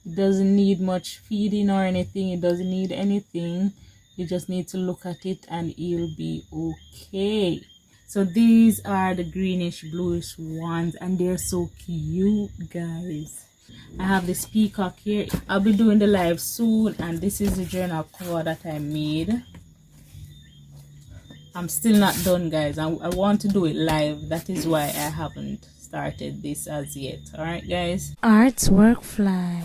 It doesn't need much feeding or anything. It doesn't need anything. You just need to look at it and you'll be okay. So these are the greenish bluish ones and they're so cute, guys. I have this peacock here. I'll be doing the live soon, and this is the journal cover that I made. I'm still not done, guys. I want to do it live. That is why I haven't started this as yet. Alright, guys. Arts work fly.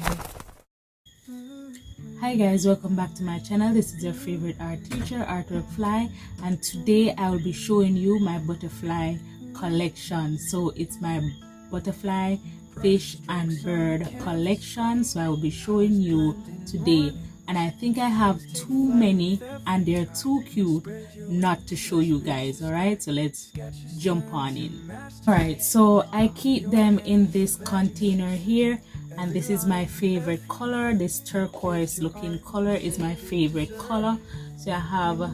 Hi guys, welcome back to my channel. This is your favorite art teacher, Artwork Fly, and today I will be showing you my butterfly collection. So it's my butterfly, fish and bird collection, so I will be showing you today. And I think I have too many and they're too cute not to show you guys. All right, so let's jump on in. All right, so I keep them in this container here, and this is my favorite color. This turquoise looking color is my favorite color. So I have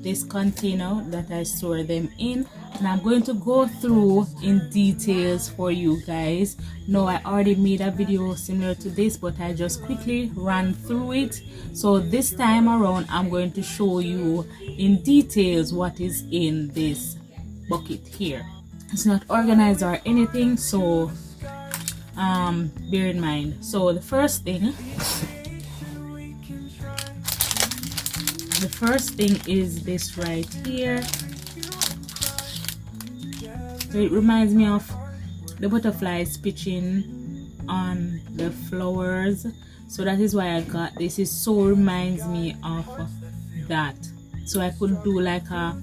this container that I store them in, and I'm going to go through in details for you guys. No, I already made a video similar to this, but I just quickly ran through it. So this time around I'm going to show you in details what is in this bucket here. It's not organized or anything, so bear in mind. So the first thing is this right here. So it reminds me of the butterflies pitching on the flowers, so that is why I got this. It so reminds me of that. So I could do like a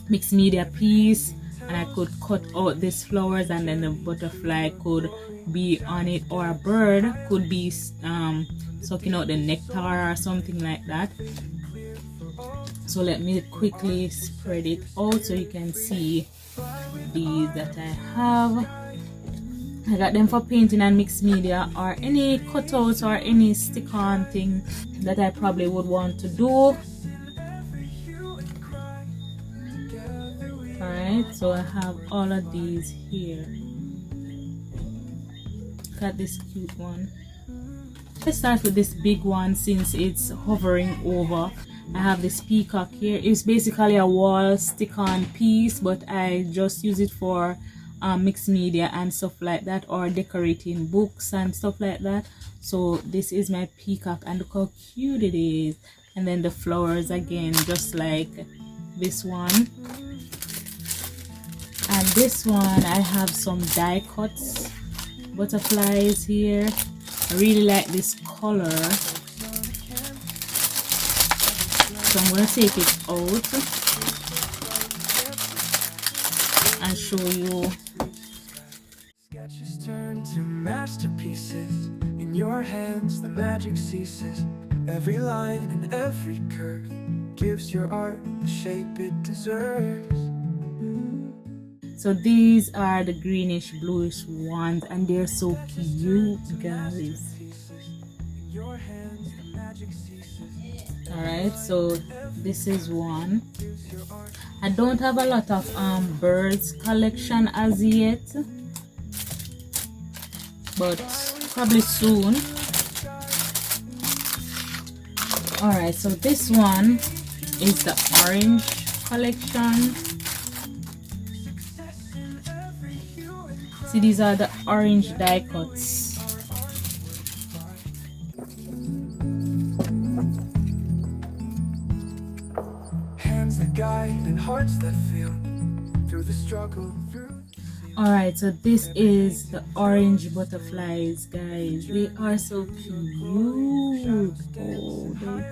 mixed media piece, and I could cut out these flowers and then the butterfly could be on it, or a bird could be sucking out the nectar or something like that. So let me quickly spread it out so you can see these that I have. I got them for painting and mixed media, or any cutouts or any stick-on thing that I probably would want to do. Alright, so I have all of these here. Got this cute one. Let's start with this big one since it's hovering over. I have this peacock here. It's basically a wall stick-on piece, but I just use it for mixed media and stuff like that, or decorating books and stuff like that. So this is my peacock, and look how cute it is. And then the flowers again, just like this one. And this one I have some die cuts butterflies here. I really like this color, so I'm going to take it out and show you. Sketches turn to masterpieces. In your hands the magic ceases. Every line and every curve gives your art the shape it deserves. So these are the greenish bluish ones, and they're so cute, guys. Alright, so this is one. I don't have a lot of birds collection as yet, but probably soon. Alright, so this one is the orange collection. See, these are the orange die cuts. Hands that guide and hearts that feel through the struggle. Alright, so this is the orange butterflies, guys. They are so cute. Oh, they're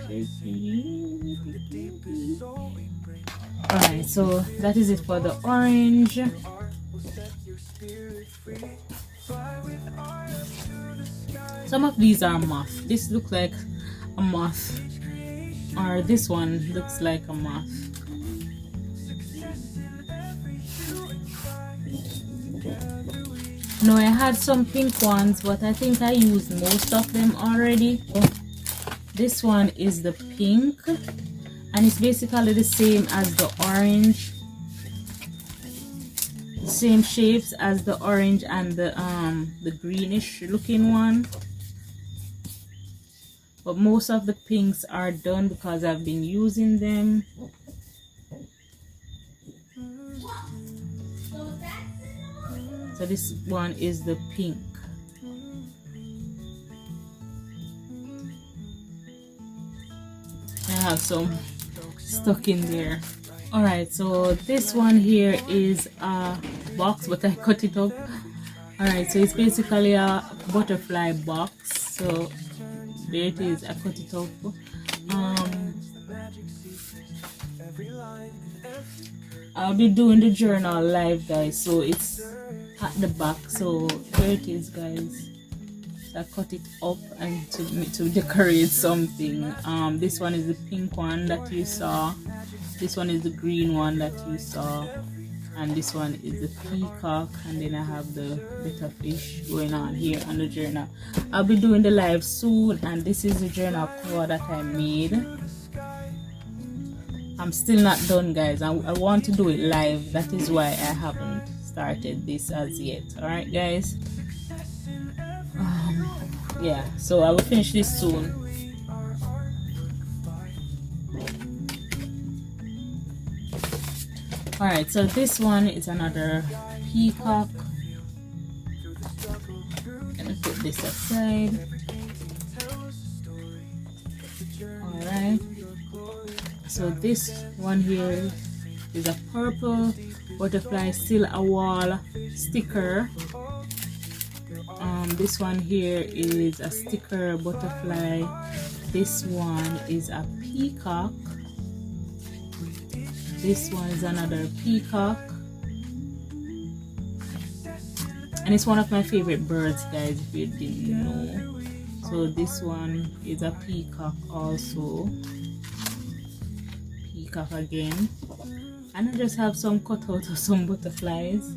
so cute. Alright, so that is it for the orange. Some of these are moth. This looks like a moth, or this one looks like a moth. No, I had some pink ones, but I think I used most of them already. This one is the pink, and it's basically the same as the orange. Same shapes as the orange and the greenish looking one. but most of the pinks are done because I've been using them. So this one is the pink. I have some stuck in there. Alright, so this one here is a box, but I cut it up. Alright, so it's basically a butterfly box. So there it is, I cut it up. I'll be doing the journal live, guys, so it's at the back. So there it is, guys. So I cut it up and to decorate something. This one is the pink one that you saw. This one is the green one that you saw, and this one is the peacock, and then I have the little fish going on here on the journal. I'll be doing the live soon, and this is the journal cover that I made. I'm still not done, guys. I want to do it live. That is why I haven't started this as yet. Alright, guys. Yeah, so I will finish this soon. Alright, so this one is another peacock. Let me put this aside. Alright, so this one here is a purple butterfly, still a wall sticker. This one here is a sticker butterfly. This one is a peacock. This one is another peacock, and it's one of my favorite birds, guys, if you didn't know. So this one is a peacock also. Peacock again. And I just have some cutout of some butterflies.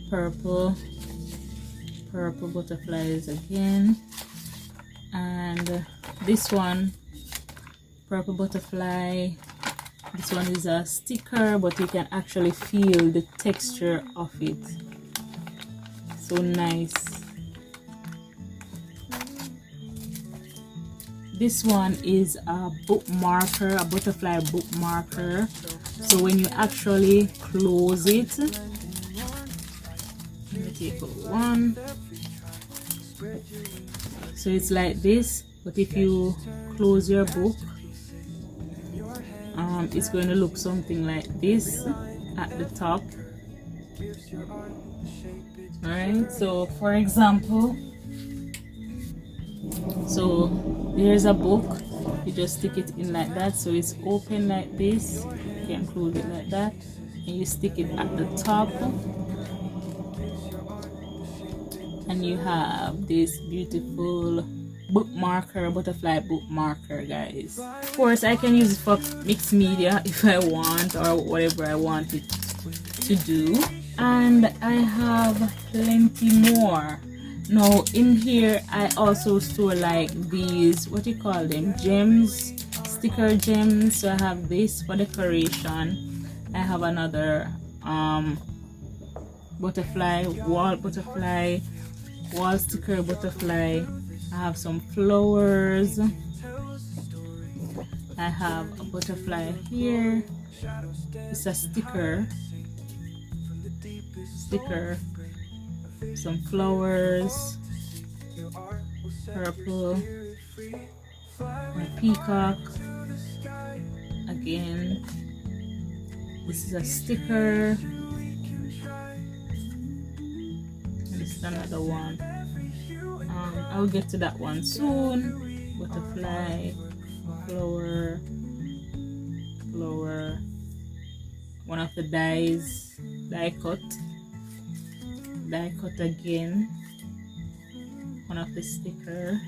Purple butterflies again. And this one, purple butterfly. This one is a sticker, but you can actually feel the texture of it. So nice. This one is a bookmarker, a butterfly bookmarker. So when you actually close it, let me take out one. So it's like this, but if you close your book, it's going to look something like this at the top. Alright, so for example, so there's a book, you just stick it in like that, so it's open like this. You can close it like that, and you stick it at the top, and you have this beautiful bookmarker, butterfly bookmarker, guys. Of course, I can use it for mixed media if I want, or whatever I want it to do. And I have plenty more. Now in here I also store like these, what do you call them, gems, sticker gems. So I have this for decoration. I have another butterfly, wall sticker butterfly. I have some flowers. I have a butterfly here. It's a sticker, some flowers, purple, a peacock again. This is a sticker, and this is another one. I'll get to that one soon. Butterfly, flower, one of the die cut again, one of the sticker.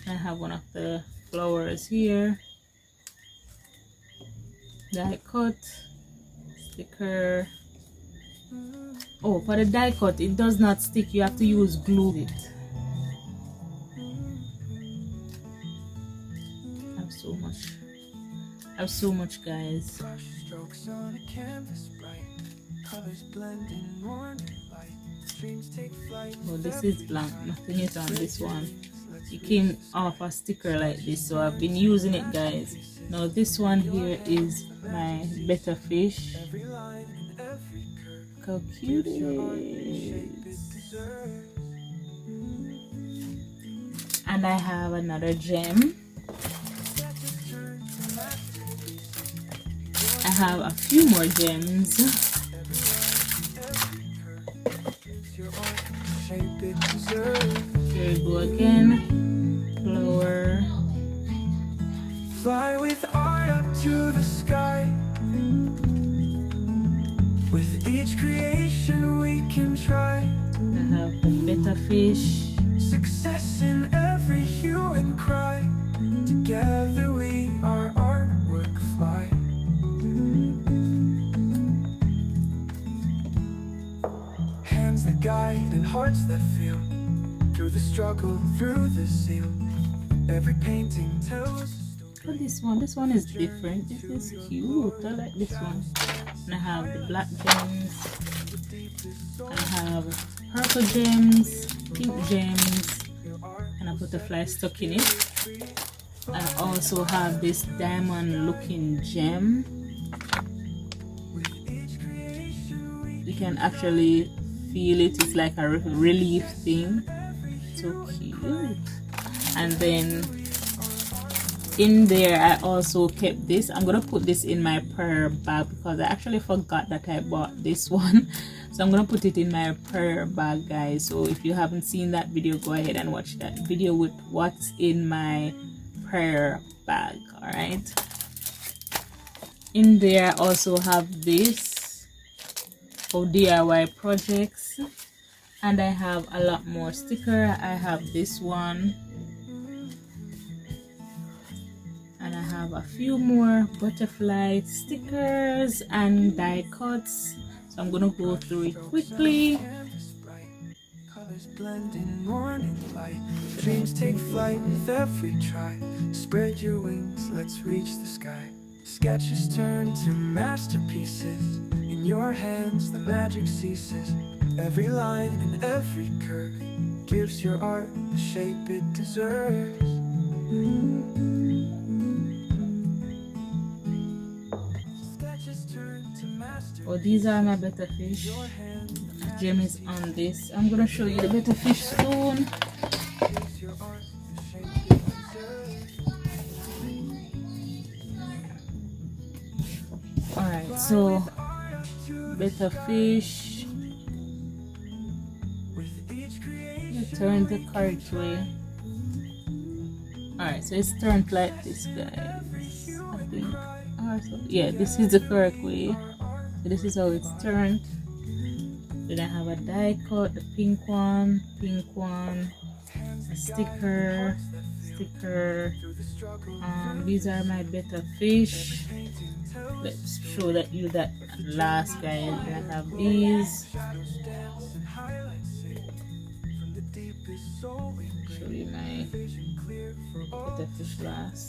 I have one of the flowers here, die cut, sticker. Oh, for the die cut, it does not stick, you have to use glue. I have so much, guys. Oh, this is blank, nothing is on this one. It came off a sticker like this, so I've been using it, guys. Now this one here is my better fish. How cute it is. And I have another gem. I have a few more gems. Here we go again. Flower. Fly with art up to the sky. With each creation we can try. I have the better fish. Success in every hue and cry. Together we our artwork fly. Hands that guide and hearts that feel. Through the struggle, through the zeal. Every painting tells a story. This one is different. This is cute. I like this one. And I have the black gems. I have purple gems, pink gems, and a butterfly stuck in it. I also have this diamond looking gem. You can actually feel it. It's like a relief thing. So cute. And then in there I also kept this. I'm gonna put this in my prayer bag because I actually forgot that I bought this one. So I'm gonna put it in my prayer bag, guys. So if you haven't seen that video, go ahead and watch that video with what's in my prayer bag. All right, in there I also have this for DIY projects, and I have a lot more sticker. I have this one, and I have a few more butterfly stickers and die cuts. So I'm gonna go through it quickly. Colors blend in morning light. Dreams take flight with every try. Spread your wings, let's reach the sky. Sketches turn to masterpieces. In your hands the magic ceases. Every line and every curve gives your art the shape it deserves. Oh, these are my better fish. A gem is on this. I'm gonna show you the better fish soon. Alright, so better fish. Turn the correct way. Alright, so it's turned like this, guys. I think. Yeah, this is the correct way. So this is how it's turned. Then I have a die cut, the pink one, a sticker. These are my better fish. Let's show you that last, guys. I have these. Show you my better fish last.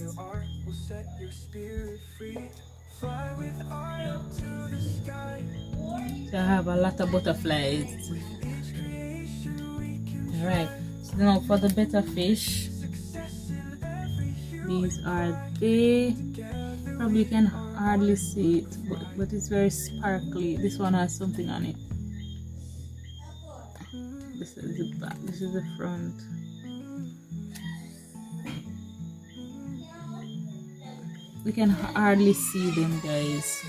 So I have a lot of butterflies. Alright, so now for the better fish, these are they. Probably can hardly see it, but it's very sparkly. This one has something on it. This is the back, this is the front. We can hardly see them, guys.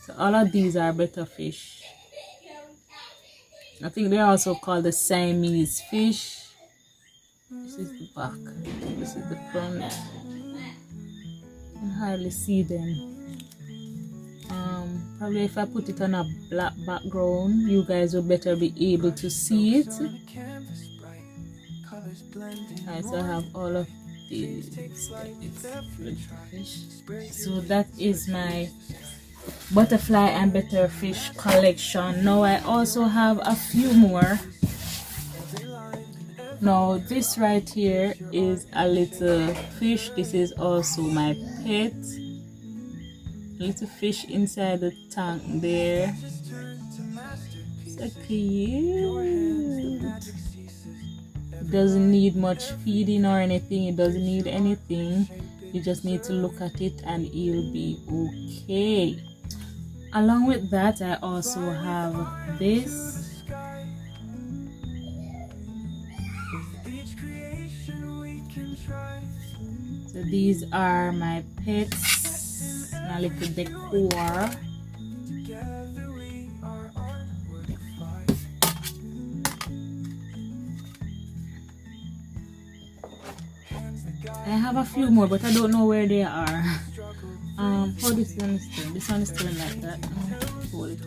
So all of these are better fish. I think they're also called the Siamese fish. This is the back, this is the front. You can hardly see them. Probably if I put it on a black background, you guys will better be able to see it. Alright, so I have all of these. So that is my butterfly and better fish collection. Now I also have a few more. Now this right here is a little fish. This is also my pet. Little fish inside the tank there. So cute. It doesn't need much feeding or anything. It doesn't need anything. You just need to look at it and it'll be okay. Along with that, I also have this. So these are my pets, my little decor. I have a few more, but I don't know where they are. Oh, this one is still. This one is still like that. Hold it.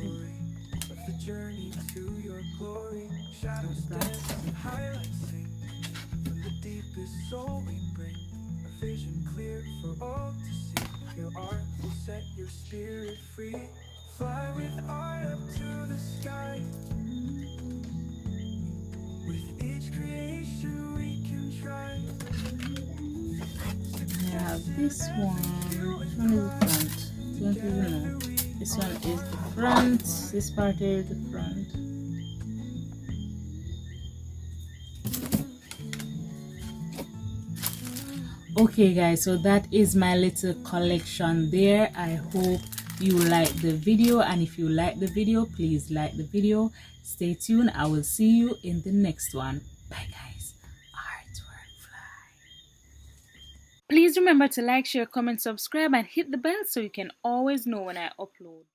Vision clear for all to see. Your art will set your spirit free. Fly with art up to the sky. With each creation we can try. I have this one. Which one is the front? Don't even know. This one is the front. This part here is the front. Okay guys, so that is my little collection there. I hope you like the video, and if you like the video, please like the video. Stay tuned. I will see you in the next one. Bye guys. Artwork Fly. Please remember to like, share, comment, subscribe, and hit the bell so you can always know when I upload.